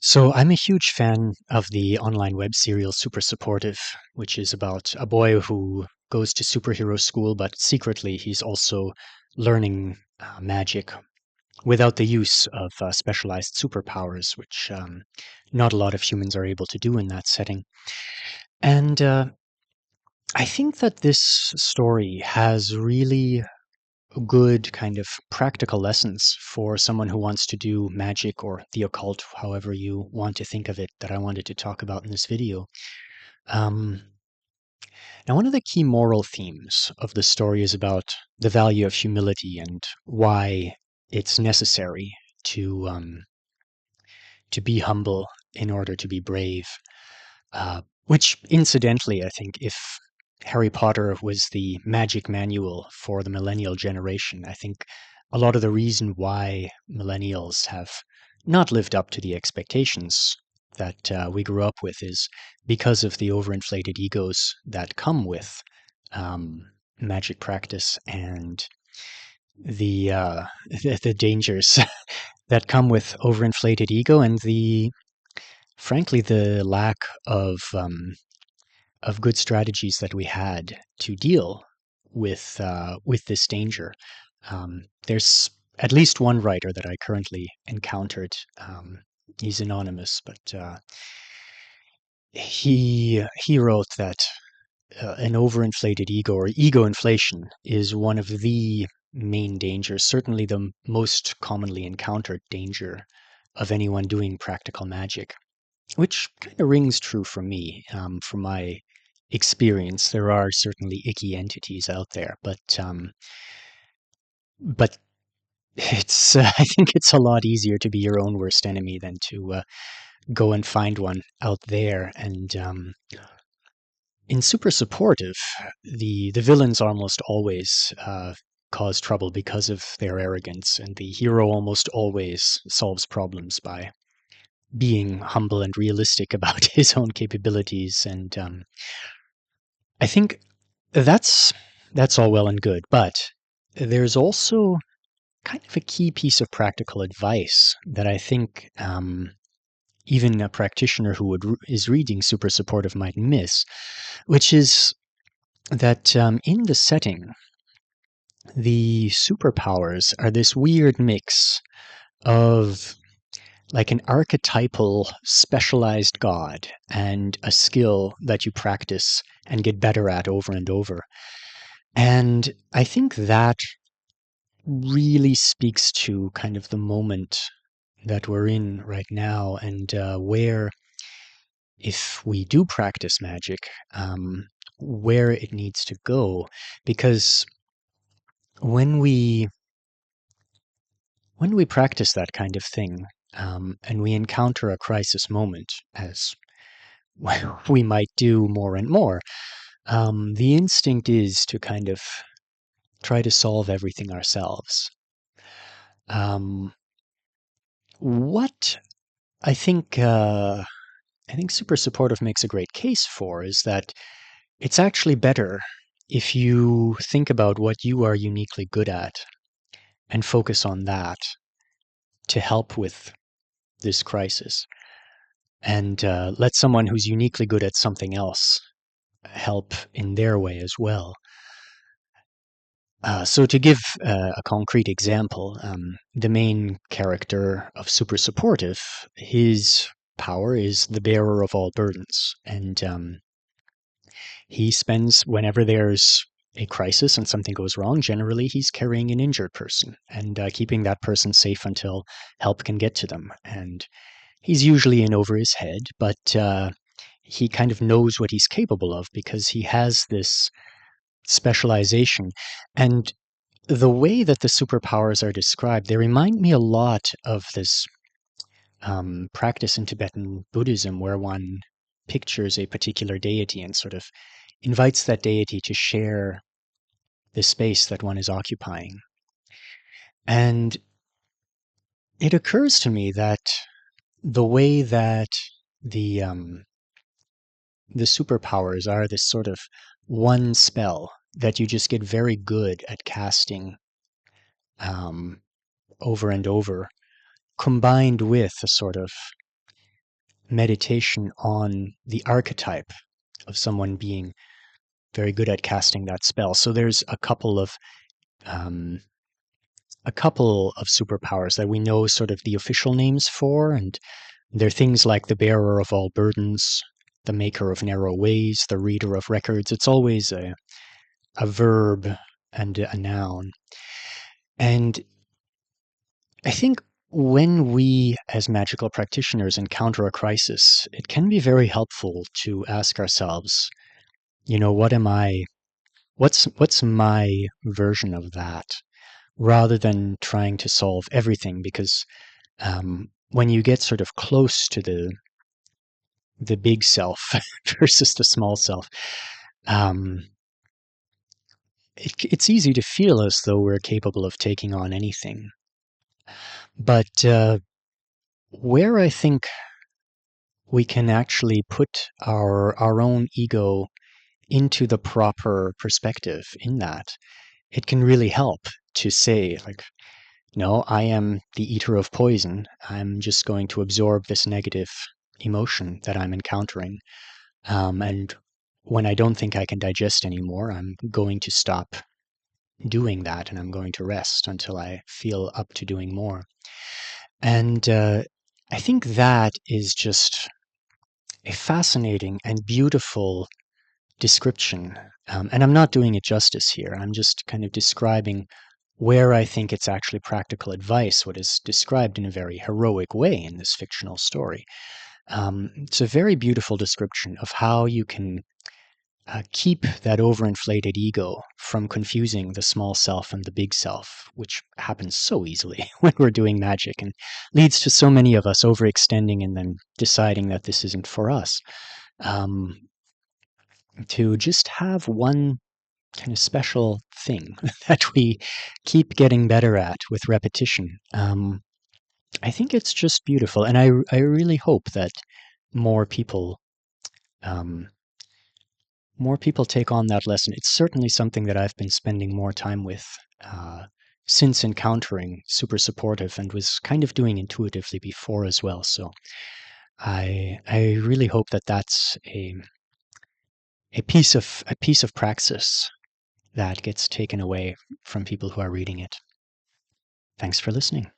So I'm a huge fan of the online web serial Super Supportive, which is about a boy who goes to superhero school, but secretly he's also learning magic without the use of specialized superpowers, which not a lot of humans are able to do in that setting. And I think that this story has really good kind of practical lessons for someone who wants to do magic or the occult, however you want to think of it, that I wanted to talk about in this video. Um, Now, one of the key moral themes of the story is about the value of humility and why it's necessary to be humble in order to be brave. Which, incidentally, I think if Harry Potter was the magic manual for the millennial generation, I think a lot of the reason why millennials have not lived up to the expectations that we grew up with is because of the overinflated egos that come with magic practice and the the dangers that come with overinflated ego and frankly the lack of good strategies that we had to deal with this danger. There's at least one writer that I currently encountered. He's anonymous, but he wrote that an overinflated ego or ego inflation is one of the main dangers, certainly the most commonly encountered danger of anyone doing practical magic, which kind of rings true for me. From my experience, there are certainly icky entities out there, but it's I think it's a lot easier to be your own worst enemy than to go and find one out there. And in Super Supportive, the villains almost always cause trouble because of their arrogance, and the hero almost always solves problems by being humble and realistic about his own capabilities. And I think that's that's all well and good, but there's also kind of a key piece of practical advice that I think even a practitioner who is reading Super Supportive might miss, which is that in the setting, the superpowers are this weird mix of like an archetypal specialized god and a skill that you practice and get better at over and over. And I think that really speaks to kind of the moment that we're in right now, and where, if we do practice magic, where it needs to go. Because when we when we practice that kind of thing, and we encounter a crisis moment, as we might do more and more, the instinct is to kind of try to solve everything ourselves. Um, what I think I think Super Supportive makes a great case for is that it's actually better if you think about what you are uniquely good at and focus on that to help with this crisis, and let someone who's uniquely good at something else help in their way as well. So to give a concrete example, the main character of Super Supportive, his power is the bearer of all burdens, and he spends, whenever there's a crisis and something goes wrong, generally he's carrying an injured person and keeping that person safe until help can get to them. And he's usually in over his head, but he kind of knows what he's capable of because he has this specialization. And the way that the superpowers are described, they remind me a lot of this practice in Tibetan Buddhism where one pictures a particular deity and sort of invites that deity to share the space that one is occupying. And it occurs to me that the way that the um, the superpowers are this sort of one spell that you just get very good at casting um, over and over, combined with a sort of meditation on the archetype of someone being very good at casting that spell. So there's um, a couple of superpowers that we know sort of the official names for, and they're things like the bearer of all burdens, the maker of narrow ways, the reader of records. It's always a verb and a noun. And I think when we as magical practitioners encounter a crisis, it can be very helpful to ask ourselves, what am I, what's my version of that, rather than trying to solve everything, because when you get sort of close to the big self versus the small self, um, it's easy to feel as though we're capable of taking on anything. But where I think we can actually put our own ego into the proper perspective in that, it can really help to say, like, no, I am the eater of poison. I'm just going to absorb this negative emotion that I'm encountering. And when I don't think I can digest anymore, I'm going to stop doing that and I'm going to rest until I feel up to doing more. And I think that is just a fascinating and beautiful description. And I'm not doing it justice here. I'm just kind of describing where I think it's actually practical advice, what is described in a very heroic way in this fictional story. It's a very beautiful description of how you can keep that overinflated ego from confusing the small self and the big self, which happens so easily when we're doing magic and leads to so many of us overextending and then deciding that this isn't for us. Um, to just have one kind of special thing that we keep getting better at with repetition. I think it's just beautiful, and I really hope that more people um, more people take on that lesson. It's certainly something that I've been spending more time with since encountering Super Supportive, and was kind of doing intuitively before as well. So I really hope that that's a piece of praxis that gets taken away from people who are reading it. Thanks for listening.